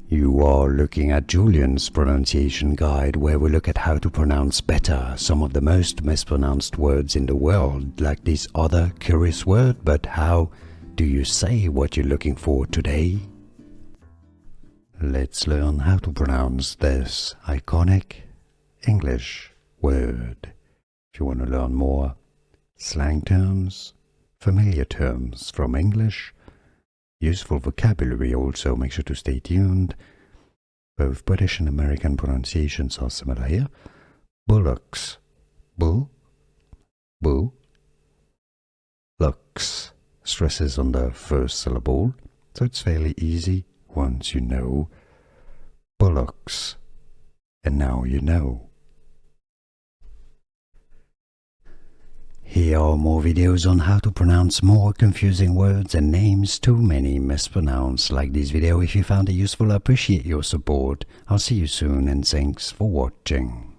You are looking at Julian's pronunciation guide, where we look at how to pronounce better some of the most mispronounced words in the world, like this other curious word. But how do you say what you're looking for today? Let's learn how to pronounce this iconic English word. If you want to learn more slang terms, familiar terms from English, useful vocabulary also, make sure to stay tuned. Both British and American pronunciations are similar here. Bullocks. Bull. Bull. Locks. Stresses on the first syllable, so it's fairly easy once you know. Bullocks. And now you know. Here are more videos on how to pronounce more confusing words and names too many mispronounced. Like this video if you found it useful. I appreciate your support. I'll see you soon and thanks for watching.